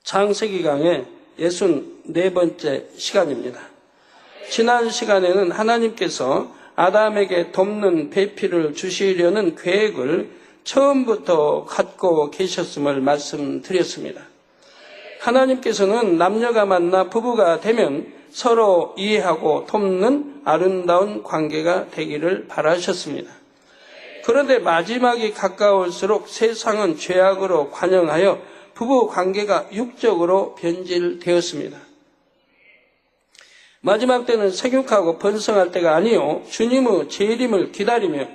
창세기 강의 64번째 시간입니다. 지난 시간에는 하나님께서 아담에게 돕는 배필을 주시려는 계획을 처음부터 갖고 계셨음을 말씀드렸습니다. 하나님께서는 남녀가 만나 부부가 되면 서로 이해하고 돕는 아름다운 관계가 되기를 바라셨습니다. 그런데 마지막이 가까울수록 세상은 죄악으로 관영하여 부부 관계가 육적으로 변질되었습니다. 마지막 때는 생육하고 번성할 때가 아니요 주님의 재림을 기다리며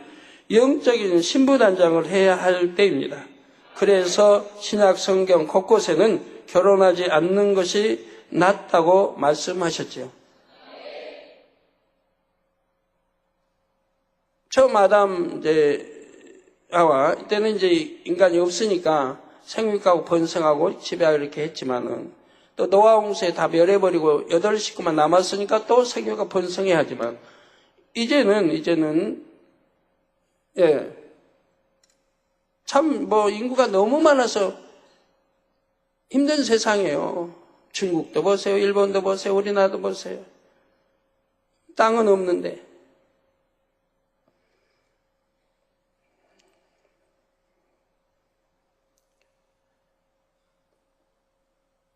영적인 신부단장을 해야 할 때입니다. 그래서 신약 성경 곳곳에는 결혼하지 않는 것이 낫다고 말씀하셨죠. 처음 아담 하와 이때는 이제 인간이 없으니까 생육하고 번성하고 지배하고 이렇게 했지만은 또 노아 홍수에 다 멸해버리고 8식구만 남았으니까 또 생육하고 번성해야 하지만 이제는 참 인구가 너무 많아서 힘든 세상이에요. 중국도 보세요. 일본도 보세요. 우리나라도 보세요. 땅은 없는데.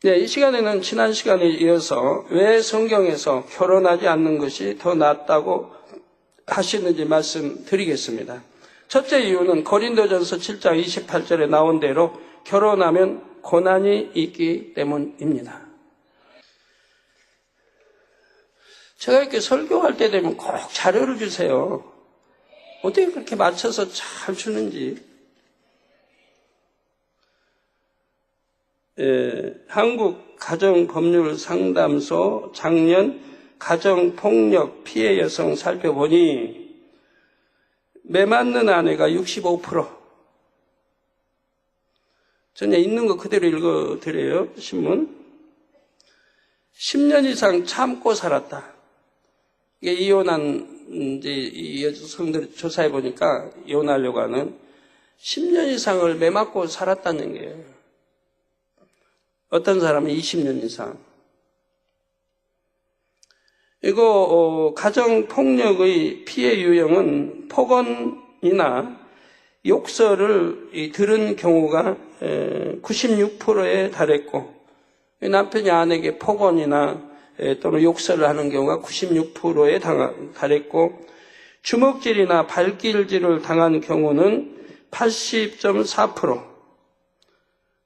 네, 이 시간에는 지난 시간에 이어서 왜 성경에서 결혼하지 않는 것이 더 낫다고 하시는지 말씀드리겠습니다. 첫째 이유는 고린도전서 7장 28절에 나온 대로 결혼하면 고난이 있기 때문입니다. 제가 이렇게 설교할 때 되면 꼭 자료를 주세요. 어떻게 그렇게 맞춰서 잘 주는지. 한국가정법률상담소 작년 가정폭력 피해 여성 살펴보니 매 맞는 아내가 65%. 전에 있는 거 그대로 읽어드려요. 신문. 10년 이상 참고 살았다. 이게 이혼한 이 여성들 조사해 보니까 이혼하려고 하는 10년 이상을 매 맞고 살았다는 거예요. 어떤 사람은 20년 이상. 이거 가정폭력의 피해 유형은 폭언이나 욕설을 들은 경우가 96%에 달했고 남편이 아내에게 폭언이나 또는 욕설을 하는 경우가 96%에 달했고 주먹질이나 발길질을 당한 경우는 80.4%.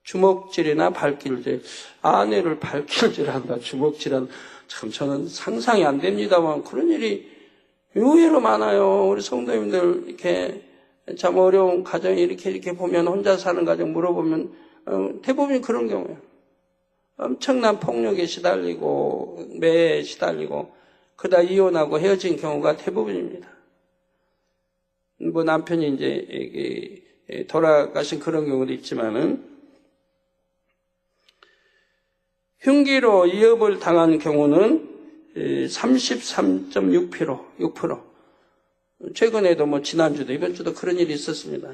주먹질이나 발길질. 아내를 발길질한다, 주먹질한다. 참 저는 상상이 안 됩니다만 그런 일이 의외로 많아요. 우리 성도님들 이렇게 참 어려운 가정 이렇게 보면 혼자 사는 가정 물어보면 대부분 그런 경우예요. 엄청난 폭력에 시달리고 매에 시달리고 그러다 이혼하고 헤어진 경우가 대부분입니다. 남편이 이제 돌아가신 그런 경우도 있지만은 흉기로 위협을 당한 경우는 33.6%. 최근에도 지난주도 이번주도 그런 일이 있었습니다.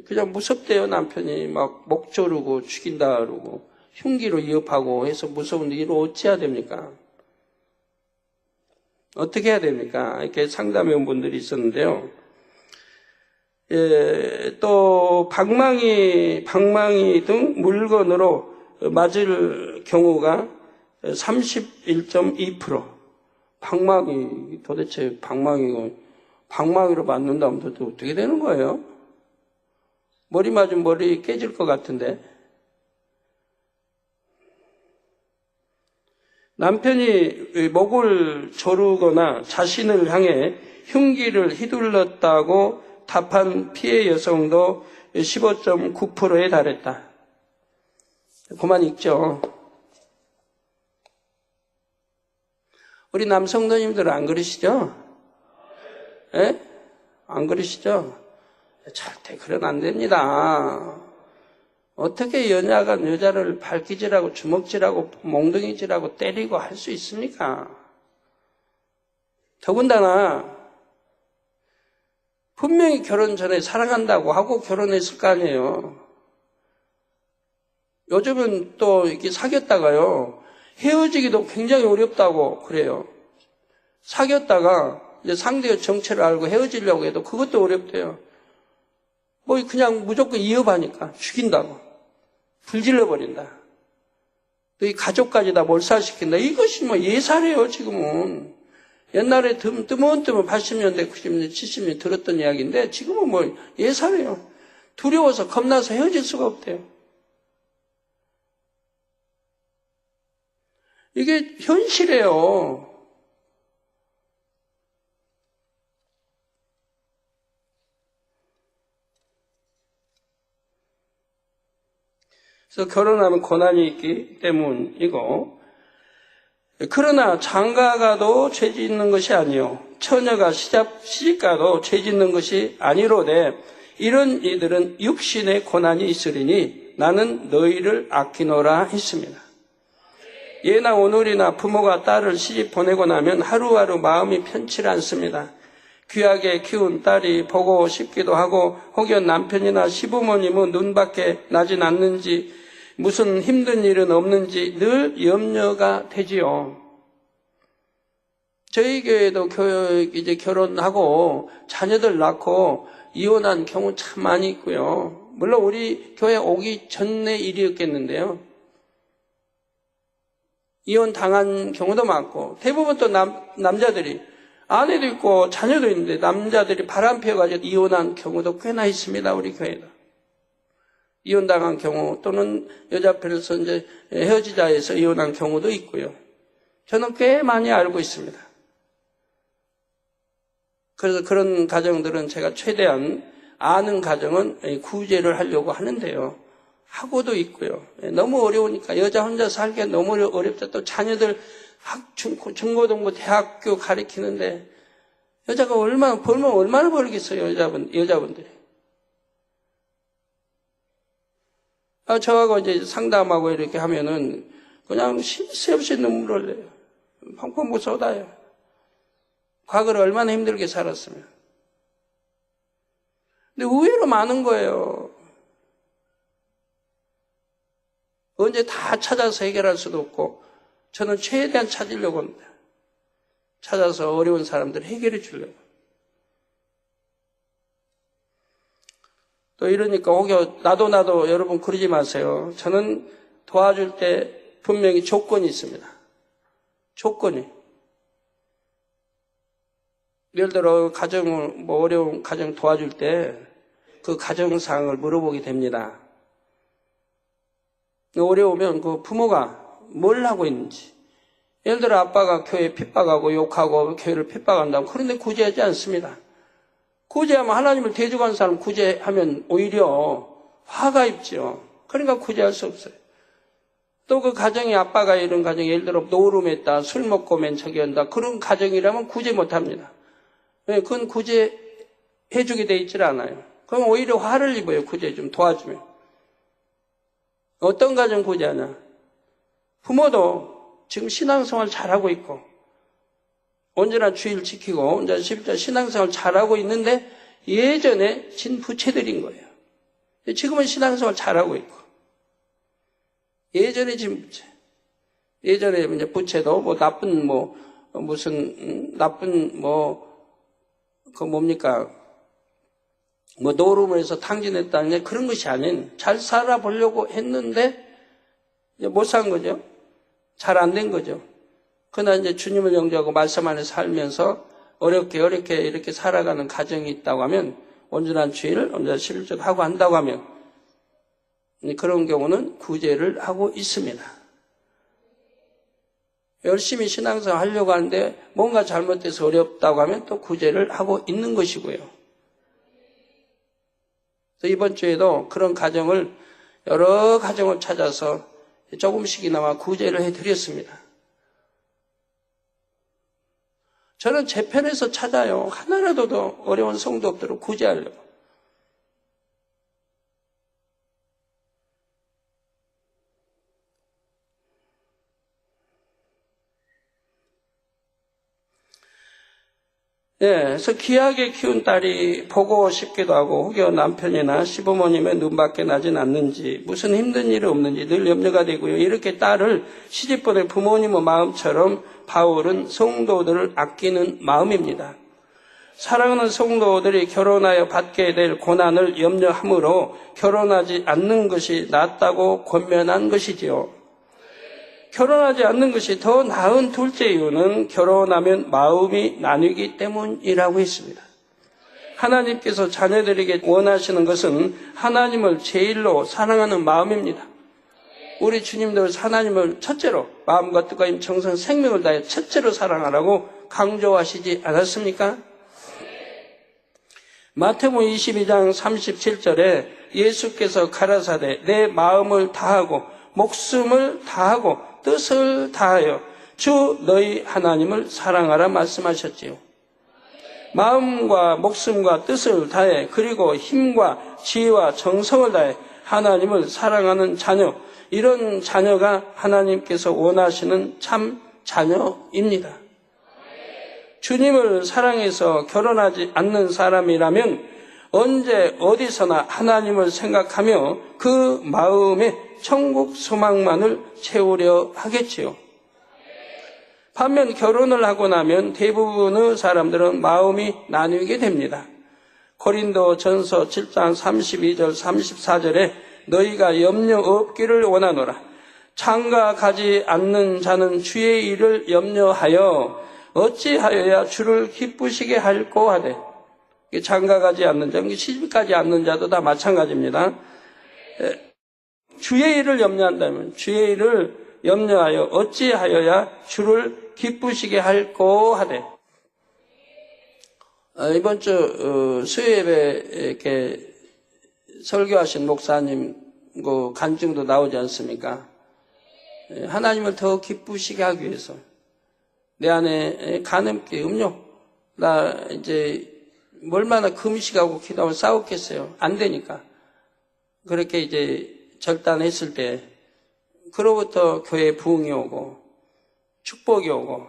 그냥 무섭대요. 남편이 막 목 조르고 죽인다 그러고 흉기로 위협하고 해서 무서운데 이걸 어찌해야 됩니까? 어떻게 해야 됩니까? 이렇게 상담해 온 분들이 있었는데요. 또 방망이 등 물건으로 맞을 경우가 31.2%. 방망이, 도대체 방망이로 맞는다면 도대체 어떻게 되는 거예요? 머리 맞으면 머리 깨질 것 같은데. 남편이 목을 조르거나 자신을 향해 흉기를 휘둘렀다고 답한 피해 여성도 15.9%에 달했다. 그만 읽죠. 우리 남성도님들은 안 그러시죠? 예? 안 그러시죠? 절대 그러면 안 됩니다. 어떻게 여자가 여자를 발기질하고 주먹질하고 몽둥이질하고 때리고 할 수 있습니까? 더군다나 분명히 결혼 전에 사랑한다고 하고 결혼했을 거 아니에요. 요즘은 또 이렇게 사귀었다가요, 헤어지기도 굉장히 어렵다고 그래요. 사귀었다가 이제 상대의 정체를 알고 헤어지려고 해도 그것도 어렵대요. 뭐 그냥 무조건 이어하니까 죽인다고. 불질러버린다. 또 이 가족까지 다 몰살시킨다. 이것이 뭐 예사래요, 지금은. 옛날에 뜨문뜨문 80년대, 90년대, 70년대 들었던 이야기인데 지금은 뭐 예사래요. 두려워서 겁나서 헤어질 수가 없대요. 이게 현실이에요. 그래서 결혼하면 고난이 있기 때문이고, 그러나 장가가도 죄 짓는 것이 아니요 처녀가 시집가도 죄 짓는 것이 아니로되 이런 이들은 육신의 고난이 있으리니 나는 너희를 아끼노라 했습니다. 예나 오늘이나 부모가 딸을 시집 보내고 나면 하루하루 마음이 편치 않습니다. 귀하게 키운 딸이 보고 싶기도 하고 혹여 남편이나 시부모님은 눈밖에 나진 않는지 무슨 힘든 일은 없는지 늘 염려가 되지요. 저희 교회도 이제 결혼하고 자녀들 낳고 이혼한 경우 참 많이 있고요. 물론 우리 교회 오기 전의 일이었겠는데요. 이혼 당한 경우도 많고 대부분 또 남자들이 아내도 있고 자녀도 있는데 남자들이 바람 피워가지고 이혼한 경우도 꽤나 있습니다. 우리 교회도. 이혼당한 경우 또는 여자 편에서 이제 헤어지자에서 이혼한 경우도 있고요. 저는 꽤 많이 알고 있습니다. 그래서 그런 가정들은 제가 최대한 아는 가정은 구제를 하려고 하는데요. 하고도 있고요. 너무 어려우니까 여자 혼자 살기가 너무 어렵다. 또 자녀들 중고등부 대학교 가르치는데 여자가 벌면 얼마나 벌겠어요. 여자분들이. 저하고 이제 상담하고 이렇게 하면은 그냥 쉴 새 없이 눈물을 흘려요. 펑펑 못 쏟아요. 과거를 얼마나 힘들게 살았으면. 근데 의외로 많은 거예요. 언제 다 찾아서 해결할 수도 없고 저는 최대한 찾으려고 합니다. 찾아서 어려운 사람들 해결해 주려고. 또 이러니까 혹여 나도 여러분 그러지 마세요. 저는 도와줄 때 분명히 조건이 있습니다. 조건이. 예를 들어 어려운 가정 도와줄 때 그 가정 사항을 물어보게 됩니다. 어려우면 그 부모가 뭘 하고 있는지. 예를 들어 아빠가 교회 핍박하고 욕하고 교회를 핍박한다고 그런데 구제하지 않습니다. 구제하면 하나님을 대적하는 사람 구제하면 오히려 화가 입죠. 그러니까 구제할 수 없어요. 또 그 가정이 아빠가 이런 가정이 예를 들어 노름했다, 술 먹고 맨 척이 한다. 그런 가정이라면 구제 못합니다. 왜? 그건 구제해주게 돼 있질 않아요. 그럼 오히려 화를 입어요. 구제 좀 도와주면. 어떤 가정 구제하냐? 부모도 지금 신앙생활 잘하고 있고 온전한 주의를 지키고 온전한 신앙생활 잘하고 있는데 예전에 진 부채들인 거예요. 지금은 신앙생활 잘하고 있고 예전에 진 부채. 예전에 이제 부채도 나쁜 노름을 해서 탕진했다는 그런 것이 아닌 잘 살아보려고 했는데 못 산 거죠. 잘 안 된 거죠. 그러나 이제 주님을 영접하고 말씀 안에 살면서 어렵게 이렇게 살아가는 가정이 있다고 하면 온전한 주의를 온전한 실질적으로 한다고 하면 그런 경우는 구제를 하고 있습니다. 열심히 신앙생활 하려고 하는데 뭔가 잘못돼서 어렵다고 하면 또 구제를 하고 있는 것이고요. 이번 주에도 그런 가정을 여러 가정을 찾아서 조금씩이나마 구제를 해드렸습니다. 저는 제 편에서 찾아요. 하나라도 더 어려운 성도들을 구제하려고. 그래서 귀하게 키운 딸이 보고 싶기도 하고 혹여 남편이나 시부모님의 눈밖에 나진 않는지 무슨 힘든 일이 없는지 늘 염려가 되고요. 이렇게 딸을 시집보낸 부모님의 마음처럼 바울은 성도들을 아끼는 마음입니다. 사랑하는 성도들이 결혼하여 받게 될 고난을 염려하므로 결혼하지 않는 것이 낫다고 권면한 것이지요. 결혼하지 않는 것이 더 나은 둘째 이유는 결혼하면 마음이 나뉘기 때문이라고 했습니다. 하나님께서 자녀들에게 원하시는 것은 하나님을 제일로 사랑하는 마음입니다. 우리 주님도 하나님을 첫째로 마음과 뜻과 힘, 정성, 생명을 다해 첫째로 사랑하라고 강조하시지 않았습니까? 마태복음 22장 37절에 예수께서 가라사대 내 마음을 다하고 목숨을 다하고 뜻을 다하여 주 너희 하나님을 사랑하라 말씀하셨지요. 마음과 목숨과 뜻을 다해 그리고 힘과 지혜와 정성을 다해 하나님을 사랑하는 자녀, 이런 자녀가 하나님께서 원하시는 참 자녀입니다. 주님을 사랑해서 결혼하지 않는 사람이라면 언제 어디서나 하나님을 생각하며 그 마음에 천국 소망만을 채우려 하겠지요. 반면 결혼을 하고 나면 대부분의 사람들은 마음이 나뉘게 됩니다. 고린도전서 7장 32절 34절에 너희가 염려 없기를 원하노라. 장가 가지 않는 자는 주의 일을 염려하여 어찌하여야 주를 기쁘시게 할꼬 하되, 장가 가지 않는 자, 시집 가지 않는 자도 다 마찬가지입니다. 주의 일을 염려한다면 주의 일을 염려하여 어찌하여야 주를 기쁘시게 할꼬 하되. 이번 주 수요예배 이렇게 설교하신 목사님 그 간증도 나오지 않습니까? 하나님을 더 기쁘시게 하기 위해서 내 안에 간음기, 음욕, 나 이제 얼마나 금식하고 기도하고 싸웠겠어요. 안 되니까. 그렇게 이제 절단했을 때 그로부터 교회에 부흥이 오고 축복이 오고,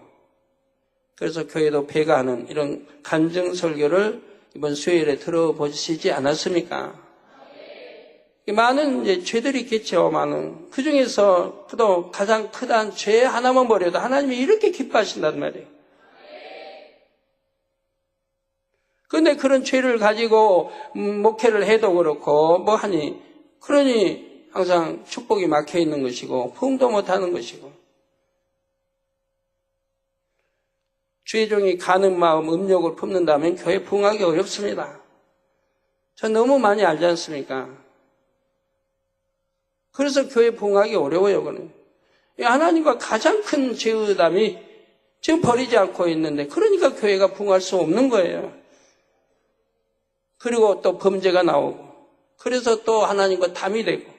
그래서 교회도 배가하는 이런 간증 설교를 이번 수요일에 들어보시지 않았습니까? 많은 이제 죄들이 있겠죠. 많은 그 중에서 또 가장 크단 죄 하나만 버려도 하나님이 이렇게 기뻐하신단 말이에요. 그런데 그런 죄를 가지고 목회를 해도 그렇고 뭐 하니, 그러니 항상 축복이 막혀 있는 것이고 부흥도 못하는 것이고, 주의 종이 가는 마음, 음욕을 품는다면 교회 부흥하기 어렵습니다. 저 너무 많이 알지 않습니까? 그래서 교회 부흥하기 어려워요. 그는 하나님과 가장 큰 죄의담이 지금 버리지 않고 있는데, 그러니까 교회가 부흥할 수 없는 거예요. 그리고 또 범죄가 나오고, 그래서 또 하나님과 담이 되고.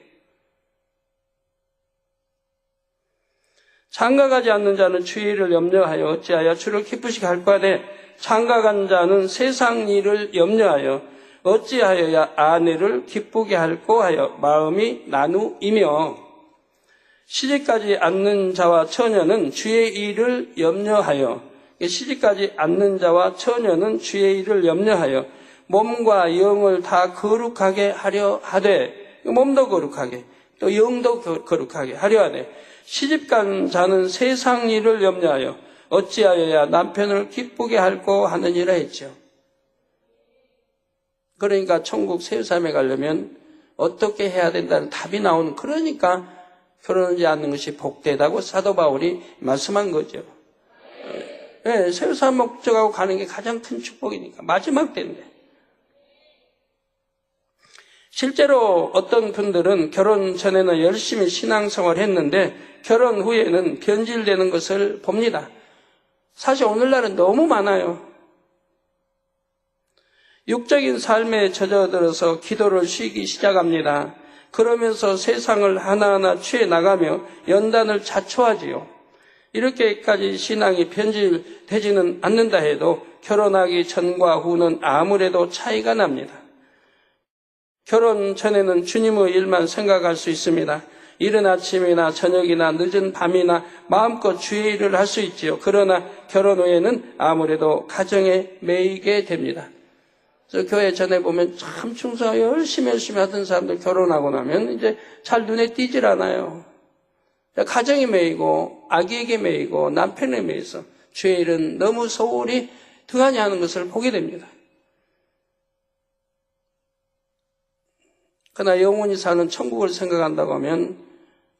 장가가지 않는 자는 주의 일을 염려하여 어찌하여 주를 기쁘시게 할까 하되, 장가간 자는 세상 일을 염려하여 어찌하여야 아내를 기쁘게 할꼬 하여 마음이 나누이며, 시집가지 않는 자와 처녀는 주의 일을 염려하여, 시집가지 않는 자와 처녀는 주의 일을 염려하여 몸과 영을 다 거룩하게 하려 하되, 몸도 거룩하게 또 영도 거룩하게 하려 하되, 시집간 자는 세상 일을 염려하여 어찌하여야 남편을 기쁘게 할꼬 하느니라 했죠. 그러니까 천국 새 삶에 가려면 어떻게 해야 된다는 답이 나오는, 그러니까 결혼하지 않는 것이 복되다고 사도 바울이 말씀한 거죠. 네, 새 삶 목적하고 가는 게 가장 큰 축복이니까, 마지막 때인데. 실제로 어떤 분들은 결혼 전에는 열심히 신앙생활을 했는데 결혼 후에는 변질되는 것을 봅니다. 사실 오늘날은 너무 많아요. 육적인 삶에 젖어들어서 기도를 쉬기 시작합니다. 그러면서 세상을 하나하나 취해 나가며 연단을 자초하지요. 이렇게까지 신앙이 변질되지는 않는다 해도 결혼하기 전과 후는 아무래도 차이가 납니다. 결혼 전에는 주님의 일만 생각할 수 있습니다. 이른 아침이나 저녁이나 늦은 밤이나 마음껏 주의 일을 할 수 있지요. 그러나 결혼 후에는 아무래도 가정에 매이게 됩니다. 그래서 교회 전에 보면 참 충성하게 열심히 하던 사람들 결혼하고 나면 이제 잘 눈에 띄질 않아요. 가정에 매이고 아기에게 매이고 남편에 매여서 주의 일은 너무 소홀히 등한히 하는 것을 보게 됩니다. 그러나 영원히 사는 천국을 생각한다고 하면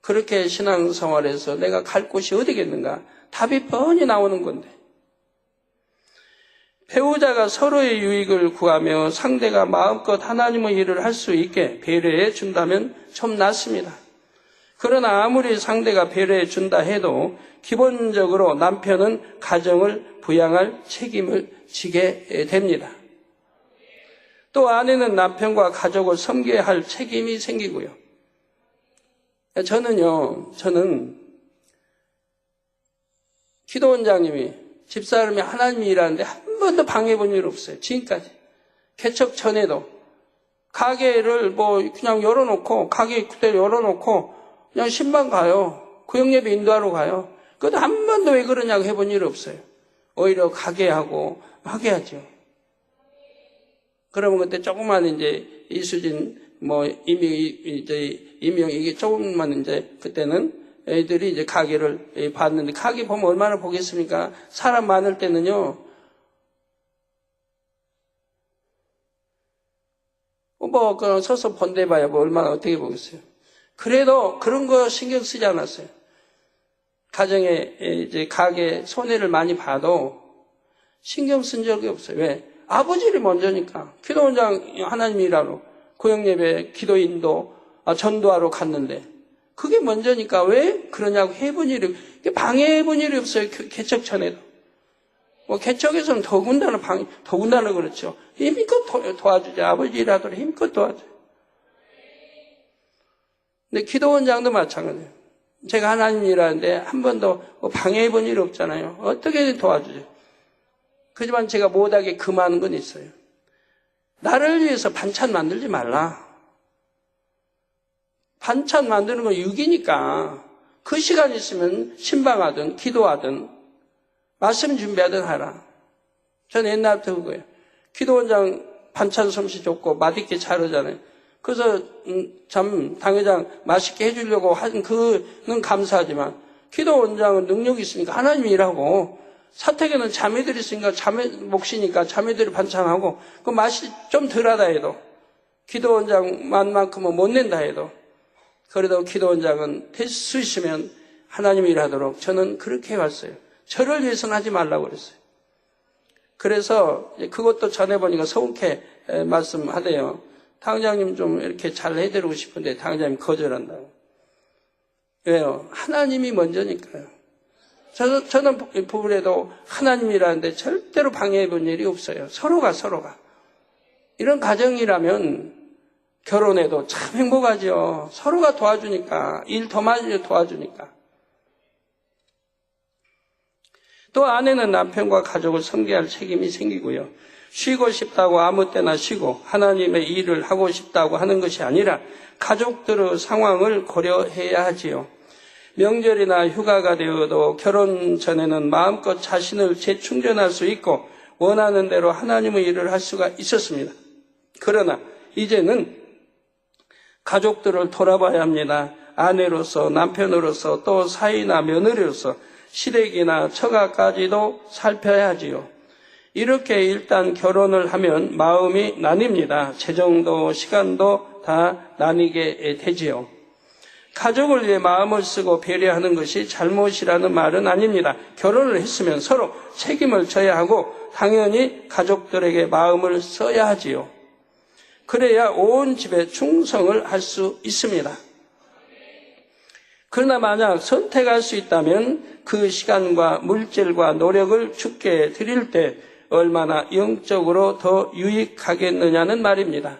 그렇게 신앙생활에서 내가 갈 곳이 어디겠는가? 답이 뻔히 나오는 건데, 배우자가 서로의 유익을 구하며 상대가 마음껏 하나님의 일을 할 수 있게 배려해 준다면 좀 낫습니다. 그러나 아무리 상대가 배려해 준다 해도 기본적으로 남편은 가정을 부양할 책임을 지게 됩니다. 또 아내는 남편과 가족을 섬겨야 할 책임이 생기고요. 저는 기도원장님이 집사람이 하나님이 일하는데 한 번도 방해해 본 일 없어요. 지금까지. 개척 전에도 가게를 그냥 열어놓고 가게 그대로 열어놓고 그냥 신방 가요. 구역예배 인도하러 가요. 그것도 한 번도 왜 그러냐고 해본 일 없어요. 오히려 가게 하고 하게 하죠. 그러면 그때 조금만 이제 이수진 이명 이게 조금만 이제 그때는 애들이 이제 가게를 봤는데, 가게 보면 얼마나 보겠습니까? 사람 많을 때는요, 그냥 서서 본대봐야 얼마나 어떻게 보겠어요. 그래도 그런 거 신경 쓰지 않았어요. 가정에 이제 가게 손해를 많이 봐도 신경 쓴 적이 없어요. 왜? 아버지를 먼저니까. 기도원장 하나님 일하러 구역예배 기도인도 전도하러 갔는데 그게 먼저니까 왜 그러냐고 해본 일이, 방해해본 일이 없어요. 개척 전에도. 개척에서는 더군다나 그렇죠. 힘껏 도와주죠. 아버지 일하도록 힘껏 도와줘요. 근데 기도원장도 마찬가지예요. 제가 하나님 일하는데 한 번도 방해해본 일이 없잖아요. 어떻게든 도와주죠. 하지만 제가 못하게 금하는 건 있어요. 나를 위해서 반찬 만들지 말라. 반찬 만드는 건 육이니까 그 시간 있으면 신방하든 기도하든 말씀 준비하든 하라. 저는 옛날부터 그거예요. 기도원장 반찬 솜씨 좋고 맛있게 잘하잖아요. 그래서 참 당회장 맛있게 해주려고 한 그는 감사하지만 기도원장은 능력이 있으니까 하나님 일하고, 사택에는 자매들이 있으니까 자매 몫이니까 자매들이 반찬하고 그 맛이 좀 덜하다 해도 기도원장 맛만큼은 못 낸다 해도 그래도 기도원장은 될 수 있으면 하나님 일하도록 저는 그렇게 해왔어요. 저를 위해서는 하지 말라고 그랬어요. 그래서 그것도 전해보니까 서운케 말씀하대요. 당장님 좀 이렇게 잘 해드리고 싶은데 당장님 거절한다고. 왜요? 하나님이 먼저니까요. 저는 부부래도 하나님이라는데 절대로 방해해본 일이 없어요. 서로가. 이런 가정이라면 결혼해도 참 행복하죠. 서로가 도와주니까, 일 더 많이 도와주니까. 또 아내는 남편과 가족을 섬겨야 할 책임이 생기고요. 쉬고 싶다고 아무 때나 쉬고 하나님의 일을 하고 싶다고 하는 것이 아니라 가족들의 상황을 고려해야 하지요. 명절이나 휴가가 되어도 결혼 전에는 마음껏 자신을 재충전할 수 있고 원하는 대로 하나님의 일을 할 수가 있었습니다. 그러나 이제는 가족들을 돌아봐야 합니다. 아내로서, 남편으로서, 또 사위나 며느리로서 시댁이나 처가까지도 살펴야 하지요. 이렇게 일단 결혼을 하면 마음이 나뉩니다. 재정도 시간도 다 나뉘게 되지요. 가족을 위해 마음을 쓰고 배려하는 것이 잘못이라는 말은 아닙니다. 결혼을 했으면 서로 책임을 져야 하고 당연히 가족들에게 마음을 써야 하지요. 그래야 온 집에 충성을 할 수 있습니다. 그러나 만약 선택할 수 있다면 그 시간과 물질과 노력을 주께 드릴 때 얼마나 영적으로 더 유익하겠느냐는 말입니다.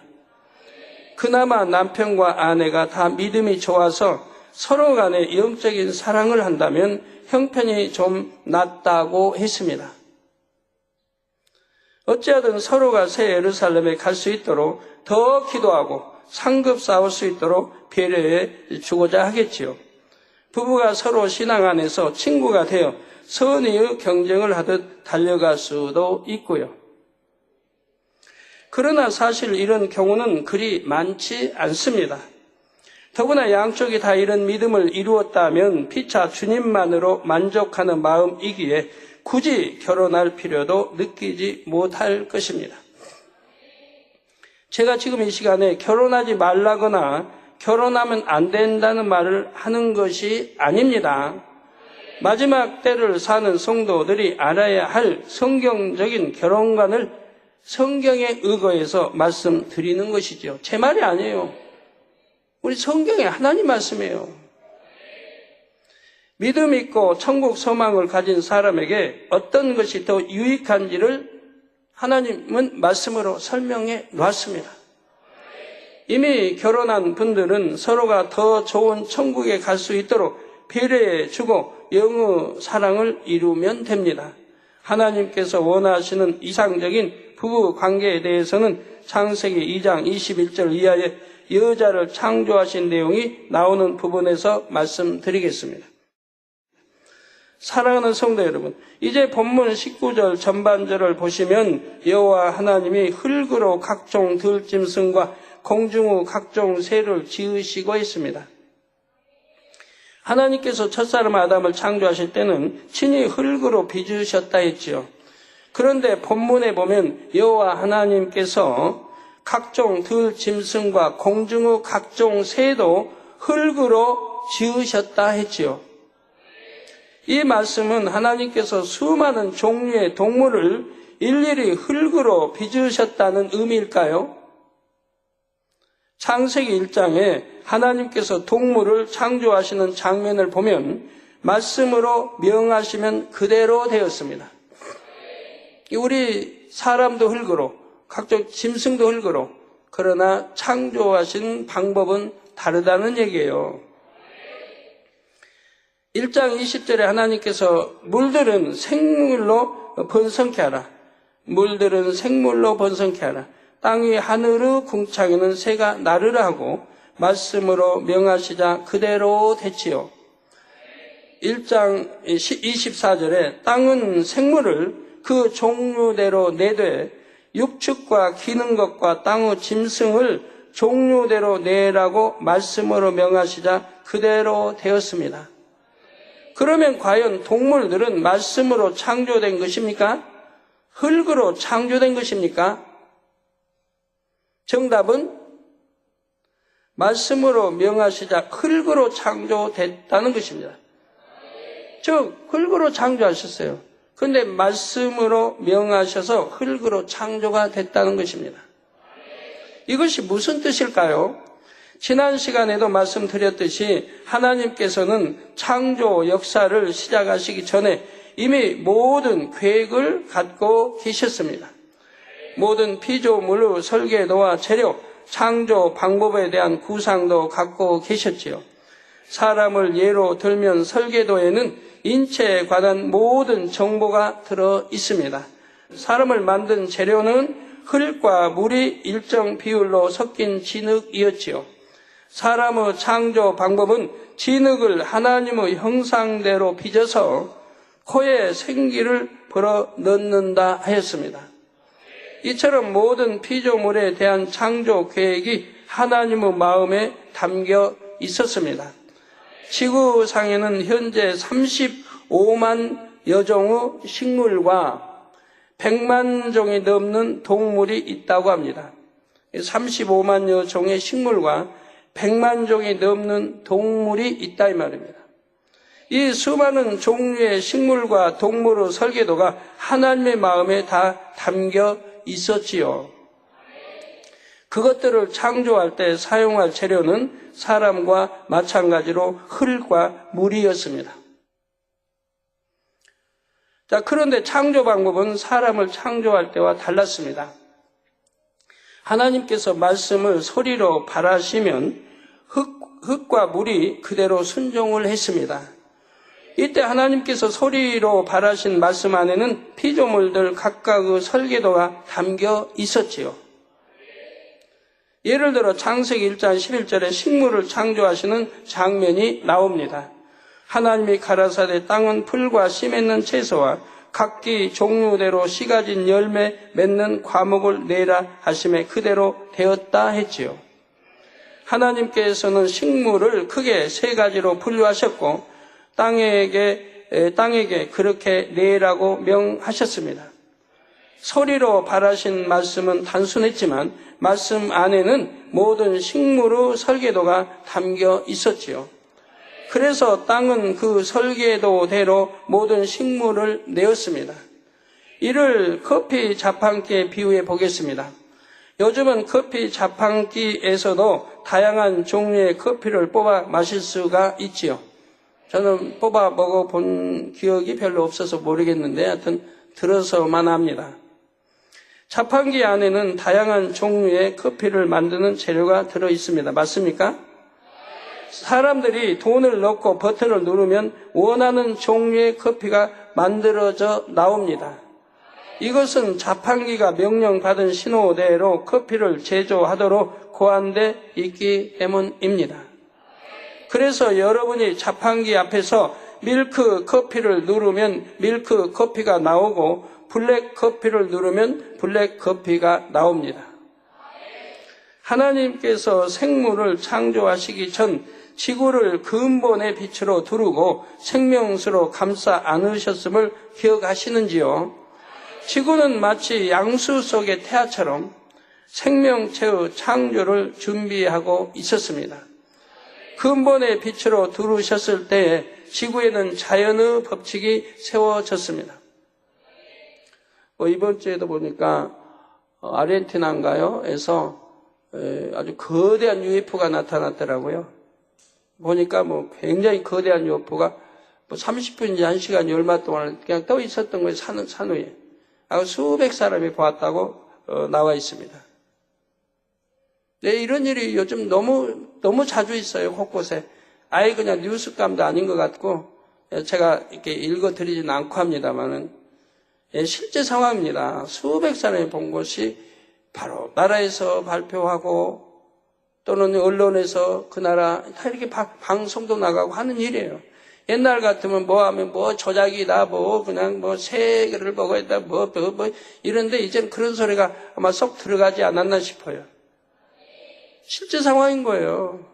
그나마 남편과 아내가 다 믿음이 좋아서 서로 간에 영적인 사랑을 한다면 형편이 좀 낫다고 했습니다. 어찌하든 서로가 새 예루살렘에 갈 수 있도록 더 기도하고 상급 싸울 수 있도록 배려해 주고자 하겠지요. 부부가 서로 신앙 안에서 친구가 되어 선의의 경쟁을 하듯 달려갈 수도 있고요. 그러나 사실 이런 경우는 그리 많지 않습니다. 더구나 양쪽이 다 이런 믿음을 이루었다면 피차 주님만으로 만족하는 마음이기에 굳이 결혼할 필요도 느끼지 못할 것입니다. 제가 지금 이 시간에 결혼하지 말라거나 결혼하면 안 된다는 말을 하는 것이 아닙니다. 마지막 때를 사는 성도들이 알아야 할 성경적인 결혼관을 성경에 의거해서 말씀드리는 것이죠. 제 말이 아니에요. 우리 성경에 하나님 말씀이에요. 믿음 있고 천국 소망을 가진 사람에게 어떤 것이 더 유익한지를 하나님은 말씀으로 설명해 놨습니다. 이미 결혼한 분들은 서로가 더 좋은 천국에 갈 수 있도록 배려해 주고 영의 사랑을 이루면 됩니다. 하나님께서 원하시는 이상적인 부부 관계에 대해서는 창세기 2장 21절 이하에 여자를 창조하신 내용이 나오는 부분에서 말씀드리겠습니다. 사랑하는 성도 여러분, 이제 본문 19절 전반절을 보시면 여호와 하나님이 흙으로 각종 들짐승과 공중의 각종 새를 지으시고 있습니다. 하나님께서 첫사람 아담을 창조하실 때는 친히 흙으로 빚으셨다 했지요. 그런데 본문에 보면 여호와 하나님께서 각종 들짐승과 공중의 각종 새도 흙으로 지으셨다 했지요. 이 말씀은 하나님께서 수많은 종류의 동물을 일일이 흙으로 빚으셨다는 의미일까요? 창세기 1장에 하나님께서 동물을 창조하시는 장면을 보면 말씀으로 명하시면 그대로 되었습니다. 우리 사람도 흙으로, 각종 짐승도 흙으로, 그러나 창조하신 방법은 다르다는 얘기예요. 1장 20절에 하나님께서 물들은 생물로 번성케 하라. 물들은 생물로 번성케 하라. 땅 위 하늘의 궁창에는 새가 나르라 하고 말씀으로 명하시자 그대로 됐지요. 1장 24절에 땅은 생물을 그 종류대로 내되 육축과 기는 것과 땅의 짐승을 종류대로 내라고 말씀으로 명하시자 그대로 되었습니다. 그러면 과연 동물들은 말씀으로 창조된 것입니까? 흙으로 창조된 것입니까? 정답은 말씀으로 명하시자 흙으로 창조됐다는 것입니다. 즉 흙으로 창조하셨어요. 그런데 말씀으로 명하셔서 흙으로 창조가 됐다는 것입니다. 이것이 무슨 뜻일까요? 지난 시간에도 말씀드렸듯이 하나님께서는 창조 역사를 시작하시기 전에 이미 모든 계획을 갖고 계셨습니다. 모든 피조물의 설계도와 재료, 창조 방법에 대한 구상도 갖고 계셨지요. 사람을 예로 들면 설계도에는 인체에 관한 모든 정보가 들어 있습니다. 사람을 만든 재료는 흙과 물이 일정 비율로 섞인 진흙이었지요. 사람의 창조 방법은 진흙을 하나님의 형상대로 빚어서 코에 생기를 불어 넣는다 하였습니다. 이처럼 모든 피조물에 대한 창조 계획이 하나님의 마음에 담겨 있었습니다. 지구상에는 현재 35만 여종의 식물과 100만 종이 넘는 동물이 있다고 합니다. 35만 종의 식물과 100만 종이 넘는 동물이 있다 이 말입니다. 이 수많은 종류의 식물과 동물의 설계도가 하나님의 마음에 다 담겨 있었지요. 그것들을 창조할 때 사용할 재료는 사람과 마찬가지로 흙과 물이었습니다. 자, 그런데 창조 방법은 사람을 창조할 때와 달랐습니다. 하나님께서 말씀을 소리로 발하시면 흙과 물이 그대로 순종을 했습니다. 이때 하나님께서 소리로 발하신 말씀 안에는 피조물들 각각의 설계도가 담겨 있었지요. 예를 들어 창세기 1장 11절에 식물을 창조하시는 장면이 나옵니다. 하나님이 가라사대 땅은 풀과 씨 맺는 채소와 각기 종류대로 씨 가진 열매 맺는 과목을 내라 하심에 그대로 되었다 했지요. 하나님께서는 식물을 크게 세 가지로 분류하셨고 땅에게 그렇게 내라고 명하셨습니다. 소리로 발하신 말씀은 단순했지만 말씀 안에는 모든 식물의 설계도가 담겨 있었지요. 그래서 땅은 그 설계도대로 모든 식물을 내었습니다. 이를 커피 자판기에 비유해 보겠습니다. 요즘은 커피 자판기에서도 다양한 종류의 커피를 뽑아 마실 수가 있지요. 저는 뽑아 먹어본 기억이 별로 없어서 모르겠는데 하여튼 들어서만 합니다. 자판기 안에는 다양한 종류의 커피를 만드는 재료가 들어 있습니다. 맞습니까? 사람들이 돈을 넣고 버튼을 누르면 원하는 종류의 커피가 만들어져 나옵니다. 이것은 자판기가 명령받은 신호대로 커피를 제조하도록 고안돼 있기 때문입니다. 그래서 여러분이 자판기 앞에서 밀크 커피를 누르면 밀크 커피가 나오고 블랙 커피를 누르면 블랙 커피가 나옵니다. 하나님께서 생물을 창조하시기 전 지구를 근본의 빛으로 두르고 생명수로 감싸 안으셨음을 기억하시는지요? 지구는 마치 양수 속의 태아처럼 생명체의 창조를 준비하고 있었습니다. 근본의 빛으로 두르셨을 때에 지구에는 자연의 법칙이 세워졌습니다. 이번 주에도 보니까 아르헨티나인가요? 에서 아주 거대한 UFO가 나타났더라고요. 보니까 굉장히 거대한 UFO가 30분인지 1시간이 얼마 동안 그냥 떠 있었던 거예요. 산 위에. 수백 사람이 보았다고 나와 있습니다. 네, 이런 일이 요즘 너무 자주 있어요. 곳곳에. 아예 그냥 뉴스감도 아닌 것 같고 제가 이렇게 읽어드리지는 않고 합니다만은 실제 상황입니다. 수백 사람이 본 것이 바로 나라에서 발표하고 또는 언론에서 그 나라 다 이렇게 방송도 나가고 하는 일이에요. 옛날 같으면 하면 조작이다, 그냥 새를 먹어야 다, 이런데 이제는 그런 소리가 아마 쏙 들어가지 않았나 싶어요. 실제 상황인 거예요.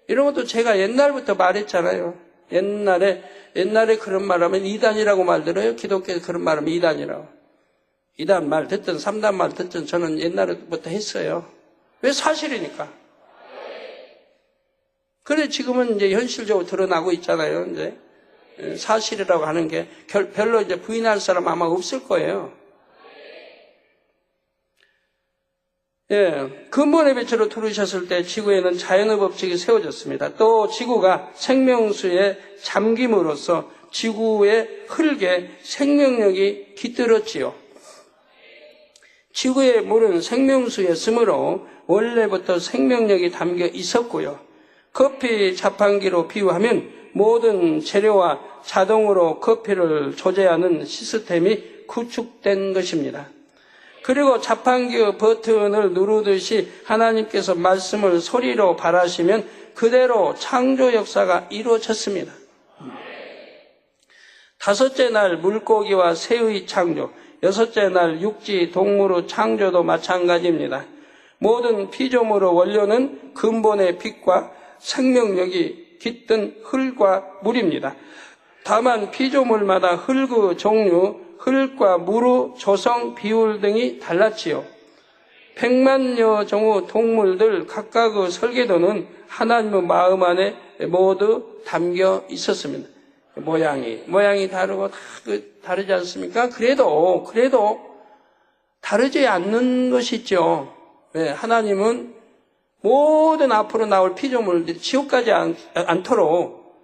이런 것도 제가 옛날부터 말했잖아요. 옛날에 그런 말하면 이단이라고 말들어요. 기독교에서 그런 말하면 이단이라고. 이단 말 듣든 3단 말 듣든 저는 옛날부터 했어요. 왜? 사실이니까. 그래 지금은 이제 현실적으로 드러나고 있잖아요. 이제 사실이라고 하는 게 별로 이제 부인할 사람 아마 없을 거예요. 근본의 빛으로 두르셨을 때 지구에는 자연의 법칙이 세워졌습니다. 또 지구가 생명수에 잠김으로써 지구의 흙에 생명력이 깃들었지요. 지구의 물은 생명수였으므로 원래부터 생명력이 담겨 있었고요. 커피 자판기로 비유하면 모든 재료와 자동으로 커피를 조제하는 시스템이 구축된 것입니다. 그리고 자판기의 버튼을 누르듯이 하나님께서 말씀을 소리로 발하시면 그대로 창조 역사가 이루어졌습니다. 다섯째 날 물고기와 새의 창조, 여섯째 날 육지 동물의 창조도 마찬가지입니다. 모든 피조물의 원료는 근본의 빛과 생명력이 깃든 흙과 물입니다. 다만 피조물마다 흙의 종류, 흙과 물의 조성 비율 등이 달랐지요. 100만여 종의 동물들 각각의 설계도는 하나님의 마음 안에 모두 담겨 있었습니다. 모양이 다르고 다 다르지 않습니까? 그래도 다르지 않는 것이 있죠. 왜? 하나님은 모든 앞으로 나올 피조물들이 지옥 가지 않도록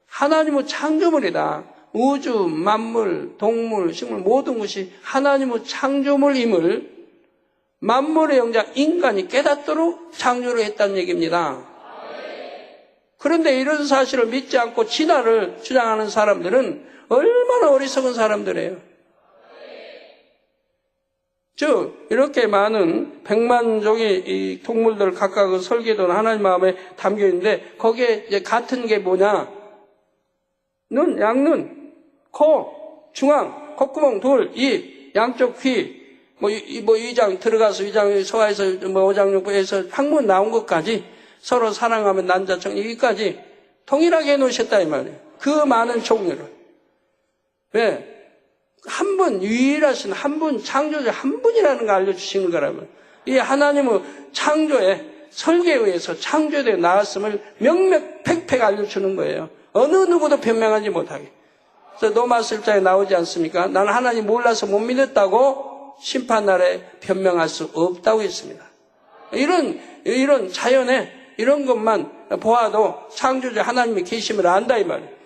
하나님의 창조물이다. 우주, 만물, 동물, 식물 모든 것이 하나님의 창조물임을 만물의 영장 인간이 깨닫도록 창조를 했다는 얘기입니다. 그런데 이런 사실을 믿지 않고 진화를 주장하는 사람들은 얼마나 어리석은 사람들이에요. 즉 이렇게 많은 100만 종의 이 동물들 각각의 설계도는 하나님 마음에 담겨 있는데 거기에 이제 같은 게 뭐냐? 눈, 양눈, 코, 중앙, 콧구멍, 둘, 입, 양쪽 귀, 위장 들어가서 위장 소화해서 오장육부에서 항문 나온 것까지 서로 사랑하면 난자청 여기까지 동일하게 해놓으셨다 이 말이에요. 그 많은 종류를. 왜? 한 분, 유일하신 한 분, 창조자 한 분이라는 걸 알려주신 거라면 이 하나님의 창조에 설계에 의해서 창조되어 나왔음을 명명팩팩 알려주는 거예요. 어느 누구도 변명하지 못하게. 그래서 노마술자에 나오지 않습니까? 나는 하나님 몰라서 못 믿었다고 심판날에 변명할 수 없다고 했습니다. 이런 자연에 이런 것만 보아도 창조자 하나님이 계심을 안다 이 말이에요.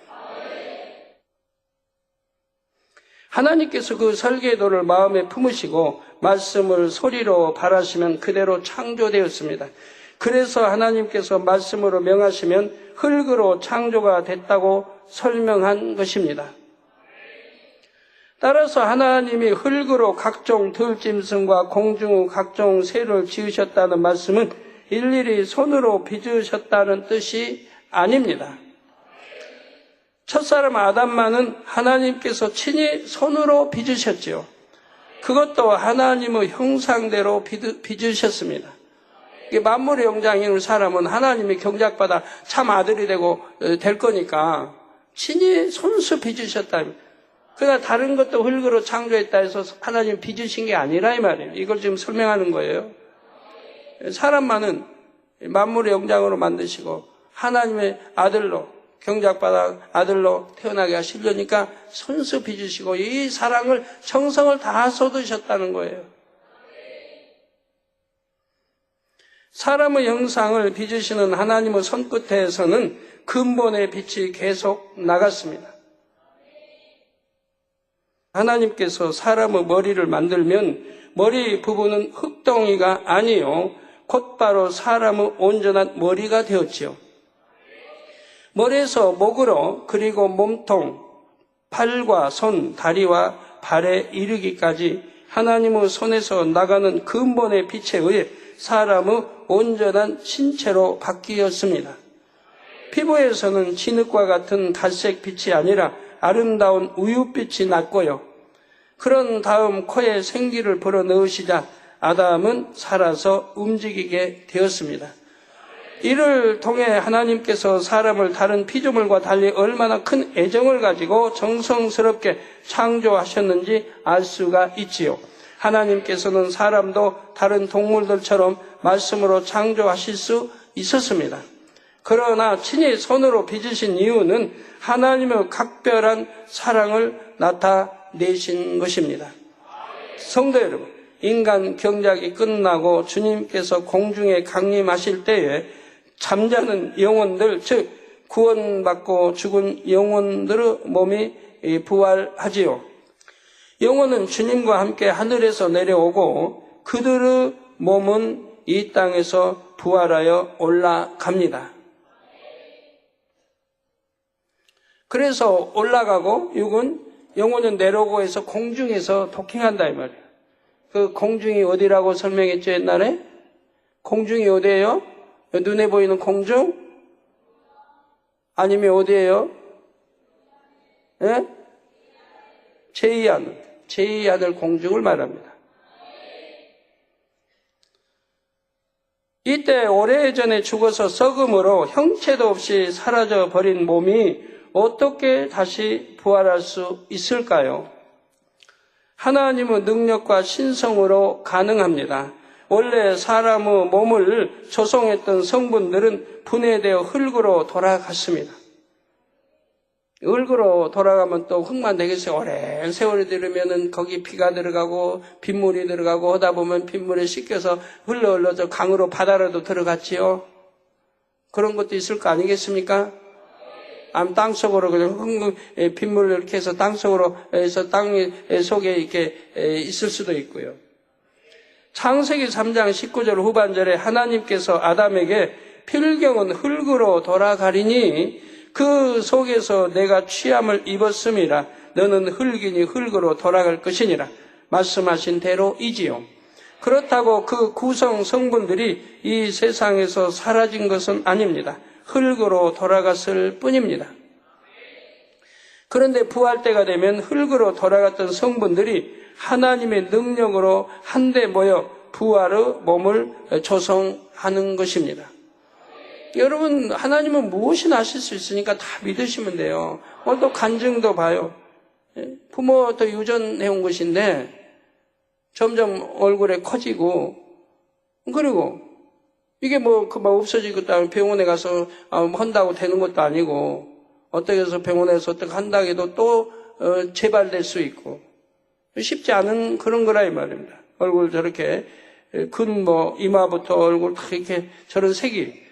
하나님께서 그 설계도를 마음에 품으시고 말씀을 소리로 발하시면 그대로 창조되었습니다. 그래서 하나님께서 말씀으로 명하시면 흙으로 창조가 됐다고 설명한 것입니다. 따라서 하나님이 흙으로 각종 들짐승과 공중의 각종 새를 지으셨다는 말씀은 일일이 손으로 빚으셨다는 뜻이 아닙니다. 첫사람 아담만은 하나님께서 친히 손으로 빚으셨지요. 그것도 하나님의 형상대로 빚으셨습니다. 만물의 영장인 사람은 하나님이 경작받아 참 아들이 되고 될 거니까 친히 손수 빚으셨다. 그러나 다른 것도 흙으로 창조했다 해서 하나님 빚으신 게 아니라 이 말이에요. 이걸 지금 설명하는 거예요. 사람만은 만물의 영장으로 만드시고 하나님의 아들로 경작받아 아들로 태어나게 하시려니까 손수 빚으시고 이 사랑을 정성을 다 쏟으셨다는 거예요. 사람의 형상을 빚으시는 하나님의 손끝에서는 근본의 빛이 계속 나갔습니다. 하나님께서 사람의 머리를 만들면 머리 부분은 흙덩이가 아니요 곧바로 사람의 온전한 머리가 되었지요. 머리에서 목으로 그리고 몸통, 팔과 손, 다리와 발에 이르기까지 하나님의 손에서 나가는 근본의 빛에 의해 사람의 온전한 신체로 바뀌었습니다. 피부에서는 진흙과 같은 갈색 빛이 아니라 아름다운 우윳빛이 났고요. 그런 다음 코에 생기를 불어넣으시자 아담은 살아서 움직이게 되었습니다. 이를 통해 하나님께서 사람을 다른 피조물과 달리 얼마나 큰 애정을 가지고 정성스럽게 창조하셨는지 알 수가 있지요. 하나님께서는 사람도 다른 동물들처럼 말씀으로 창조하실 수 있었습니다. 그러나 친히 손으로 빚으신 이유는 하나님의 각별한 사랑을 나타내신 것입니다. 성도 여러분, 인간 경작이 끝나고 주님께서 공중에 강림하실 때에 잠자는 영혼들, 즉 구원받고 죽은 영혼들의 몸이 부활하지요. 영혼은 주님과 함께 하늘에서 내려오고 그들의 몸은 이 땅에서 부활하여 올라갑니다. 그래서 올라가고 영혼은 내려오고 해서 공중에서 도킹한다 이 말이에요. 그 공중이 어디라고 설명했죠 옛날에? 공중이 어디예요? 눈에 보이는 공중? 아니면 어디예요? 예? 제2하늘 공중을 말합니다. 이때 오래전에 죽어서 썩음으로 형체도 없이 사라져 버린 몸이 어떻게 다시 부활할 수 있을까요? 하나님의 능력과 신성으로 가능합니다. 원래 사람의 몸을 조성했던 성분들은 분해되어 흙으로 돌아갔습니다. 흙으로 돌아가면 또 흙만 되겠어요. 오랜 세월이 들으면은 거기 피가 들어가고 빗물이 들어가고 하다 보면 빗물에 씻겨서 흘러서 강으로 바다로도 들어갔지요. 그런 것도 있을 거 아니겠습니까? 땅속으로 그냥 빗물을 이렇게 해서 땅속으로 해서 땅 속에 이렇게 있을 수도 있고요. 창세기 3장 19절 후반절에 하나님께서 아담에게 필경은 흙으로 돌아가리니 그 속에서 내가 취함을 입었음이라 너는 흙이니 흙으로 돌아갈 것이니라 말씀하신 대로이지요. 그렇다고 그 구성 성분들이 이 세상에서 사라진 것은 아닙니다. 흙으로 돌아갔을 뿐입니다. 그런데 부활 때가 되면 흙으로 돌아갔던 성분들이 하나님의 능력으로 한데 모여 부활의 몸을 조성하는 것입니다. 여러분, 하나님은 무엇이나 하실 수 있으니까 다 믿으시면 돼요. 오늘 또 간증도 봐요. 부모도 유전해온 것인데 점점 얼굴에 커지고, 그리고 이게 뭐 없어지고 병원에 가서 한다고 되는 것도 아니고, 어떻게 해서 병원에서 어떻게 한다고 해도 또 재발될 수 있고, 쉽지 않은 그런 거라 이 말입니다. 얼굴 저렇게 이마부터 얼굴 다 이렇게 저런 색이.